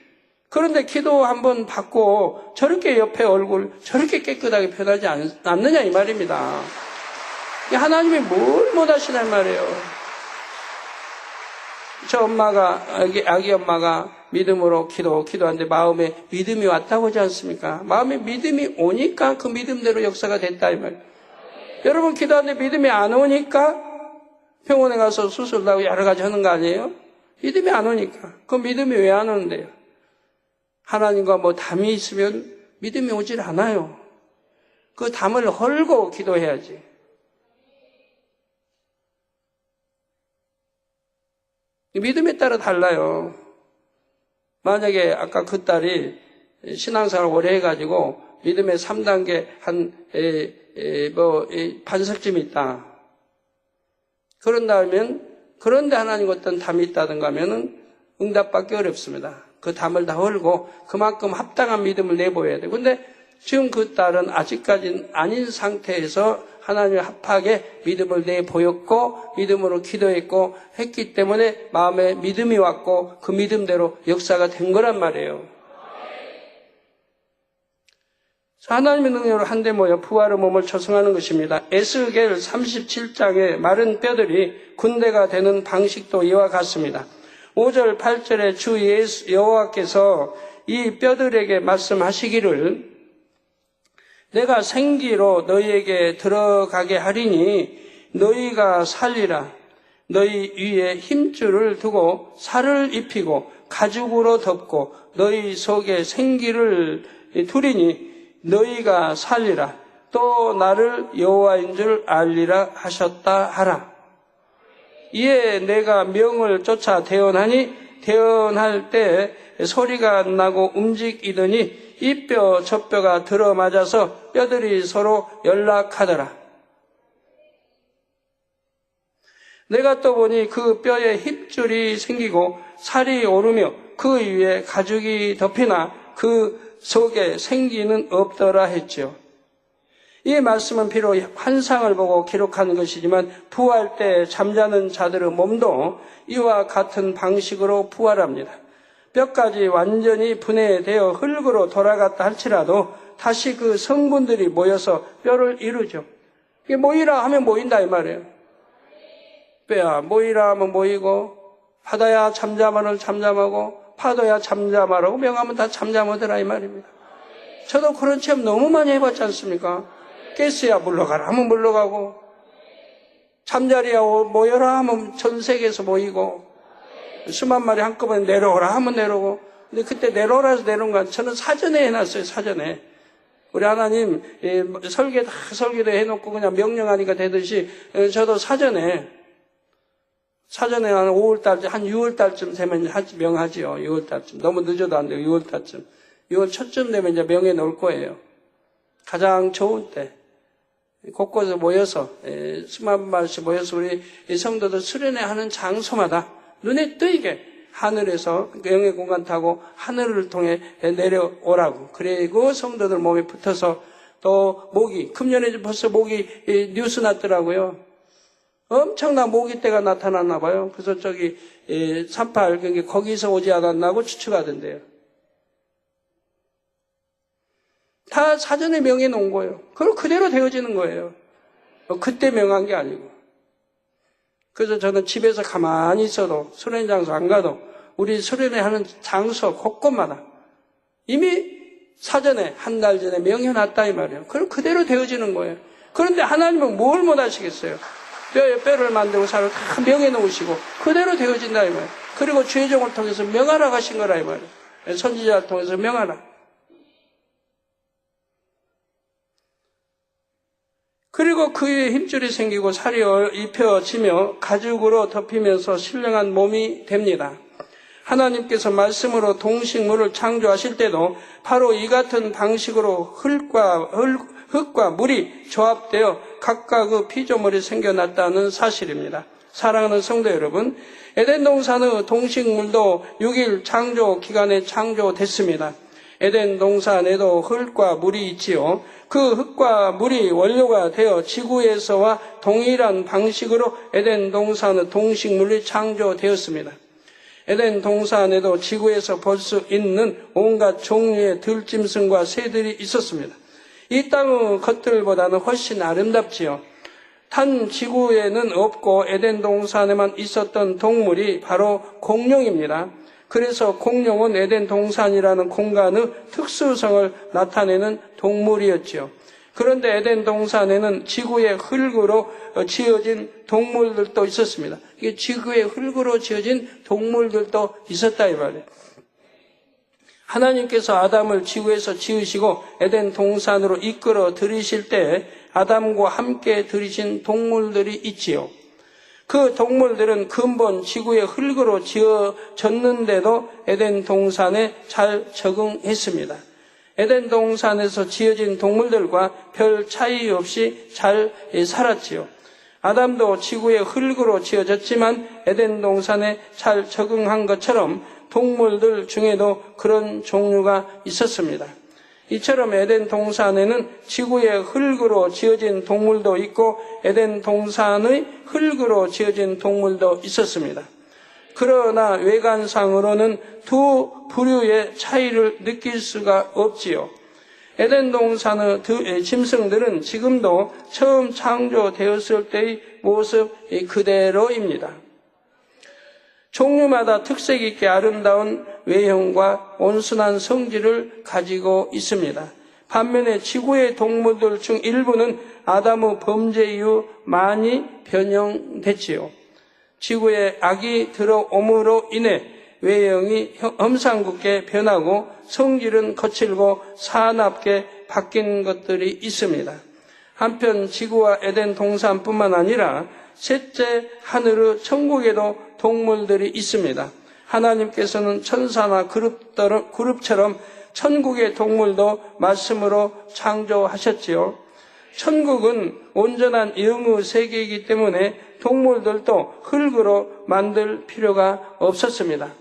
그런데 기도 한번 받고 저렇게 옆에 얼굴 저렇게 깨끗하게 변하지 않느냐 이 말입니다. 하나님이 뭘 못하시냐 말이에요. 저 엄마가 아기 엄마가 믿음으로 기도하는데 마음에 믿음이 왔다고 하지 않습니까? 마음에 믿음이 오니까 그 믿음대로 역사가 됐다 이 말이에요. 여러분 기도하는데 믿음이 안 오니까 병원에 가서 수술도 하고 여러 가지 하는 거 아니에요? 믿음이 안 오니까. 그 믿음이 왜 안 오는데요? 하나님과 담이 있으면 믿음이 오질 않아요. 그 담을 헐고 기도해야지. 믿음에 따라 달라요. 만약에 아까 그 딸이 신앙생활 오래 해가지고 믿음의 3단계 반석쯤이 있다. 그런데 하나님 어떤 담이 있다든가 하면은 응답받기 어렵습니다. 그 담을 다 헐고 그만큼 합당한 믿음을 내보여야 돼요. 근데 지금 그 딸은 아직까지는 아닌 상태에서 하나님의 합하게 믿음을 내보였고 믿음으로 기도했고 했기 때문에 마음에 믿음이 왔고 그 믿음대로 역사가 된 거란 말이에요. 하나님의 능력으로 한데 모여 부활의 몸을 조성하는 것입니다. 에스겔 37장의 마른 뼈들이 군대가 되는 방식도 이와 같습니다. 5절 8절에 주 여호와께서 이 뼈들에게 말씀하시기를 내가 생기로 너희에게 들어가게 하리니 너희가 살리라. 너희 위에 힘줄을 두고 살을 입히고 가죽으로 덮고 너희 속에 생기를 두리니 너희가 살리라. 또 나를 여호와인 줄 알리라 하셨다 하라. 이에 내가 명을 쫓아 대언하니 대언할 때 소리가 안 나고 움직이더니 이 뼈 저 뼈가 들어맞아서 뼈들이 서로 연락하더라. 내가 또 보니 그 뼈에 힘줄이 생기고 살이 오르며 그 위에 가죽이 덮이나 그 속에 생기는 없더라 했죠. 이 말씀은 비록 환상을 보고 기록하는 것이지만 부활 때 잠자는 자들의 몸도 이와 같은 방식으로 부활합니다. 뼈까지 완전히 분해되어 흙으로 돌아갔다 할지라도 다시 그 성분들이 모여서 뼈를 이루죠. 이게 모이라 하면 모인다 이 말이에요. 뼈야 모이라 하면 모이고 바다야 잠잠하면 잠잠하고 파도야 잠잠하라고 명하면 다 잠잠하더라 이 말입니다. 저도 그런 체험 너무 많이 해봤지 않습니까? 가스야 물러가라 하면 물러가고 잠자리야 모여라 하면 전 세계에서 모이고 수만 마리 한꺼번에 내려오라 하면 내려오고. 근데 그때 내려오라 해서 내려온 건 저는 사전에 해놨어요. 사전에 우리 하나님 설계도 해놓고 그냥 명령하니까 되듯이 저도 사전에 한 5월달 한 6월달쯤 되면 명하지요. 6월달쯤 너무 늦어도 안 돼요. 6월달쯤 6월 초쯤 되면 이제 명해 놓을 거예요. 가장 좋은 때 곳곳에 모여서 수만 마리씩 모여서 우리 성도들 수련회 하는 장소마다 눈에 띄게 하늘에서 영의 공간 타고 하늘을 통해 내려오라고. 그리고 성도들 몸에 붙어서 또 모기 금년에 벌써 모기 뉴스 났더라고요. 엄청난 모기 떼가 나타났나 봐요. 그래서 저기 38 거기서 오지 않았나고 추측하던데요. 다 사전에 명해 놓은 거예요. 그걸 그대로 되어지는 거예요. 그때 명한 게 아니고. 그래서 저는 집에서 가만히 있어도 수련회 장소 안 가도 우리 수련회 하는 장소 곳곳마다 이미 사전에 한 달 전에 명해놨다 이 말이에요. 그럼 그대로 되어지는 거예요. 그런데 하나님은 뭘 못 하시겠어요? 뼈에 뼈를 만들고 살을 다 명해 놓으시고 그대로 되어진다 이 말이에요. 그리고 죄종을 통해서 명하라 하신 거라 이 말이에요. 선지자를 통해서 명하라. 그리고 그의 힘줄이 생기고 살이 입혀지며 가죽으로 덮이면서 신령한 몸이 됩니다. 하나님께서 말씀으로 동식물을 창조하실 때도 바로 이 같은 방식으로 흙과 물이 조합되어 각각의 피조물이 생겨났다는 사실입니다. 사랑하는 성도 여러분, 에덴 동산의 동식물도 6일 창조 기간에 창조됐습니다. 에덴 동산에도 흙과 물이 있지요. 그 흙과 물이 원료가 되어 지구에서와 동일한 방식으로 에덴 동산의 동식물이 창조되었습니다. 에덴 동산에도 지구에서 볼 수 있는 온갖 종류의 들짐승과 새들이 있었습니다. 이 땅의 것들보다는 훨씬 아름답지요. 탄 지구에는 없고 에덴 동산에만 있었던 동물이 바로 공룡입니다. 그래서 공룡은 에덴 동산이라는 공간의 특수성을 나타내는 동물이었지요. 그런데 에덴 동산에는 지구의 흙으로 지어진 동물들도 있었습니다. 이게 지구의 흙으로 지어진 동물들도 있었다 이 말이에요. 하나님께서 아담을 지구에서 지으시고 에덴 동산으로 이끌어 들이실 때 아담과 함께 들이신 동물들이 있지요. 그 동물들은 근본 지구의 흙으로 지어졌는데도 에덴 동산에 잘 적응했습니다. 에덴 동산에서 지어진 동물들과 별 차이 없이 잘 살았지요. 아담도 지구의 흙으로 지어졌지만 에덴 동산에 잘 적응한 것처럼 동물들 중에도 그런 종류가 있었습니다. 이처럼 에덴 동산에는 지구의 흙으로 지어진 동물도 있고 에덴 동산의 흙으로 지어진 동물도 있었습니다. 그러나 외관상으로는 두 부류의 차이를 느낄 수가 없지요. 에덴 동산의 짐승들은 지금도 처음 창조되었을 때의 모습 그대로입니다. 종류마다 특색 있게 아름다운 외형과 온순한 성질을 가지고 있습니다. 반면에 지구의 동물들 중 일부는 아담의 범죄 이후 많이 변형됐지요. 지구에 악이 들어옴으로 인해 외형이 험상궂게 변하고 성질은 거칠고 사납게 바뀐 것들이 있습니다. 한편 지구와 에덴 동산뿐만 아니라 셋째 하늘의 천국에도 동물들이 있습니다. 하나님께서는 천사나 그룹처럼 천국의 동물도 말씀으로 창조하셨지요. 천국은 온전한 영의 세계이기 때문에 동물들도 흙으로 만들 필요가 없었습니다.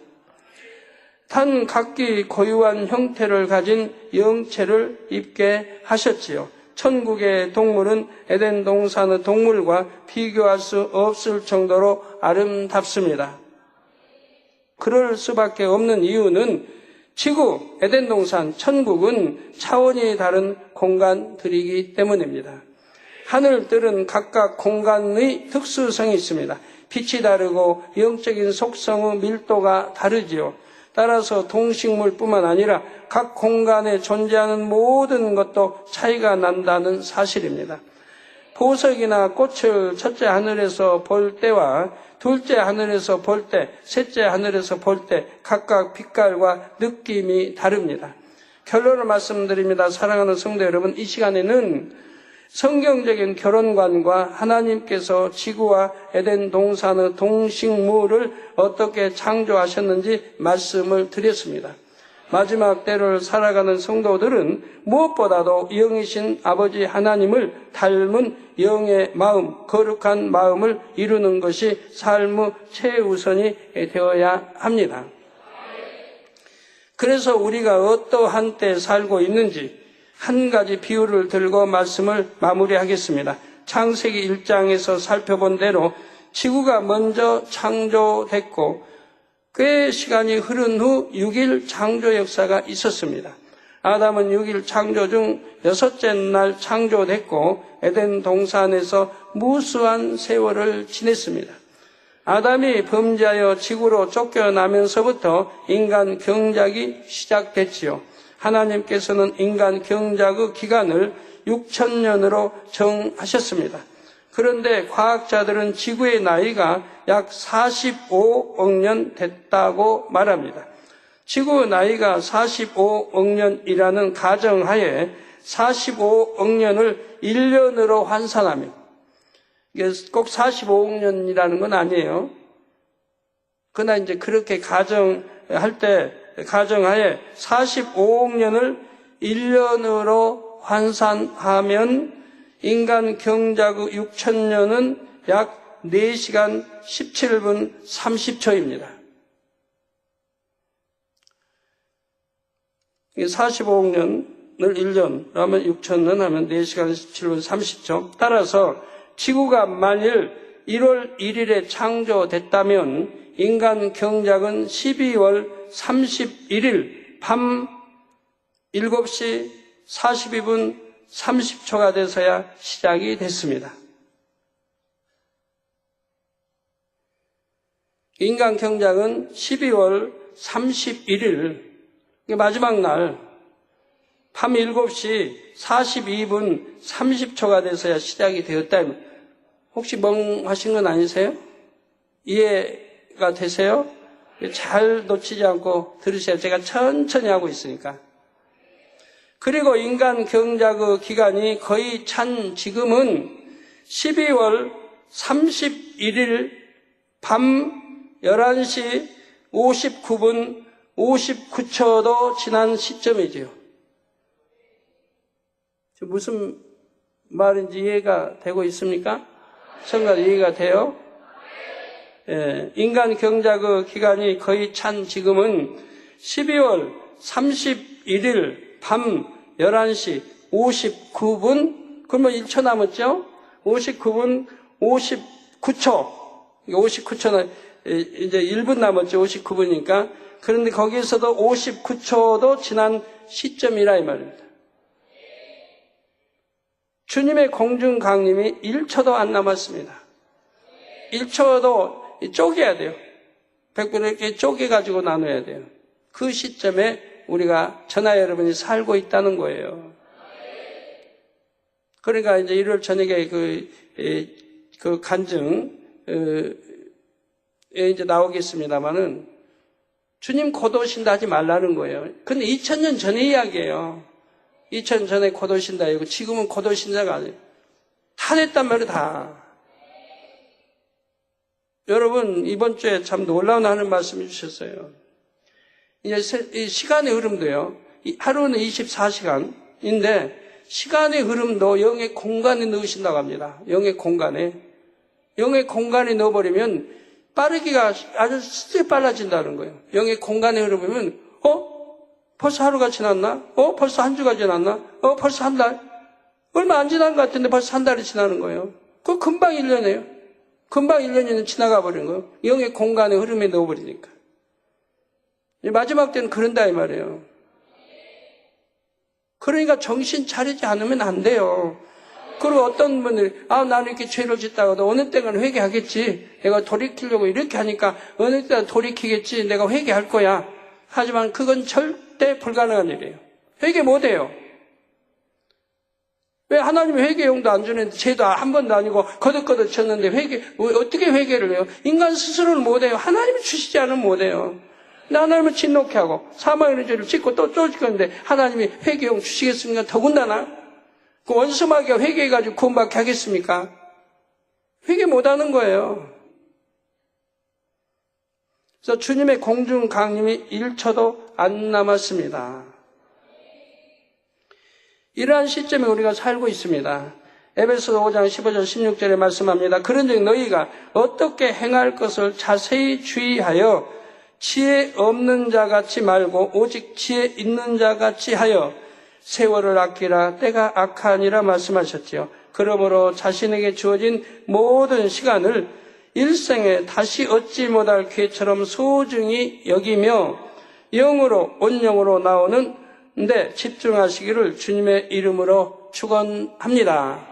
단 각기 고유한 형태를 가진 영체를 입게 하셨지요. 천국의 동물은 에덴 동산의 동물과 비교할 수 없을 정도로 아름답습니다. 그럴 수밖에 없는 이유는 지구, 에덴 동산, 천국은 차원이 다른 공간들이기 때문입니다. 하늘들은 각각 공간의 특수성이 있습니다. 빛이 다르고 영적인 속성의 밀도가 다르지요. 따라서 동식물뿐만 아니라 각 공간에 존재하는 모든 것도 차이가 난다는 사실입니다. 보석이나 꽃을 첫째 하늘에서 볼 때와 둘째 하늘에서 볼 때, 셋째 하늘에서 볼 때 각각 빛깔과 느낌이 다릅니다. 결론을 말씀드립니다. 사랑하는 성도 여러분, 이 시간에는 성경적인 결혼관과 하나님께서 지구와 에덴 동산의 동식물을 어떻게 창조하셨는지 말씀을 드렸습니다. 마지막 때를 살아가는 성도들은 무엇보다도 영이신 아버지 하나님을 닮은 영의 마음, 거룩한 마음을 이루는 것이 삶의 최우선이 되어야 합니다. 그래서 우리가 어떠한 때 살고 있는지 한 가지 비유를 들고 말씀을 마무리하겠습니다. 창세기 1장에서 살펴본 대로 지구가 먼저 창조됐고 꽤 시간이 흐른 후 6일 창조 역사가 있었습니다. 아담은 6일 창조 중 6째 날 창조됐고 에덴 동산에서 무수한 세월을 지냈습니다. 아담이 범죄하여 지구로 쫓겨나면서부터 인간 경작이 시작됐지요. 하나님께서는 인간 경작의 기간을 6,000년으로 정하셨습니다. 그런데 과학자들은 지구의 나이가 약 45억 년 됐다고 말합니다. 지구 나이가 45억 년이라는 가정하에 45억 년을 1년으로 환산하면, 이게 꼭 45억 년이라는 건 아니에요. 그러나 이제 그렇게 가정할 때, 가정하에 45억 년을 1년으로 환산하면 인간 경자그 6천년은 약 4시간 17분 30초입니다. 45억 년을 1년 하면 6천년 하면 4시간 17분 30초. 따라서 지구가 만일 1월 1일에 창조됐다면 인간 경작은 12월 31일 밤 7시 42분 30초가 돼서야 시작이 됐습니다. 인간 경작은 12월 31일 마지막 날 밤 7시 42분 30초가 돼서야 시작이 되었다. 혹시 멍하신 건 아니세요? 이해가 되세요? 잘 놓치지 않고 들으세요. 제가 천천히 하고 있으니까. 그리고 인간 경작의 기간이 거의 찬 지금은 12월 31일 밤 11시 59분 59초도 지난 시점이지요. 무슨 말인지 이해가 되고 있습니까? 성가 이해가 돼요? 예, 인간 경작의 기간이 거의 찬 지금은 12월 31일 밤 11시 59분, 그러면 1초 남았죠? 59분 59초. 59초는 이제 1분 남았죠. 59분이니까. 그런데 거기에서도 59초도 지난 시점이라 이 말입니다. 주님의 공중 강림이 1초도 안 남았습니다. 1초도 쪼개야 돼요. 100분의 쪼개가지고 나눠야 돼요. 그 시점에 우리가 저나 여러분이 살고 있다는 거예요. 그러니까 이제 1월 저녁에 그 간증에 이제 나오겠습니다만은 주님 곧 오신다 하지 말라는 거예요. 근데 2000년 전의 이야기예요. 2000년 전에 곧 오신다 이거 지금은 곧 오신다가 아니에요. 다 됐단 말이에요, 다. 여러분 이번 주에 참 놀라운 하는 말씀 주셨어요. 이제 시간의 흐름도요. 하루는 24시간인데 시간의 흐름도 영의 공간에 넣으신다고 합니다. 영의 공간에. 영의 공간에 넣어버리면 빠르기가 아주 스제 빨라진다는 거예요. 영의 공간에 흐르면 벌써 하루가 지났나? 벌써 한 주가 지났나? 벌써 한 달? 얼마 안 지난 것 같은데 벌써 한 달이 지나는 거예요. 그거 금방 1년이에요. 금방 1년이 지나가 버린 거예요. 영의 공간의 흐름에 넣어버리니까. 마지막 때는 그런다 이 말이에요. 그러니까 정신 차리지 않으면 안 돼요. 그리고 어떤 분들이 나는 이렇게 죄를 짓다가도 어느 때는 회개하겠지. 내가 돌이키려고 이렇게 하니까 어느 때는 돌이키겠지. 내가 회개할 거야. 하지만 그건 절대 불가능한 일이에요. 회개 못해요. 왜 하나님이 회개용도 안 주는데 죄도 한 번도 아니고 거듭거듭 쳤는데 어떻게 회개를 해요? 인간 스스로는 못해요. 하나님이 주시지 않으면 못해요. 하나님은 진노케 하고 사망의 죄를 짓고 또 쫓을 건데 하나님이 회개용 주시겠습니까? 더군다나 그 원수마귀가 회개해가지고 구원받게 하겠습니까? 회개 못하는 거예요. 그래서 주님의 공중 강림이 1초도 안 남았습니다. 이러한 시점에 우리가 살고 있습니다. 에베소서 5장 15절 16절에 말씀합니다. 그런즉 너희가 어떻게 행할 것을 자세히 주의하여 지혜 없는 자 같이 말고 오직 지혜 있는 자 같이 하여 세월을 아끼라 때가 악하니라 말씀하셨지요. 그러므로 자신에게 주어진 모든 시간을 일생에 다시 얻지 못할 기회처럼 소중히 여기며 영으로 온영으로 나오는 데 집중하시기를 주님의 이름으로 축원합니다.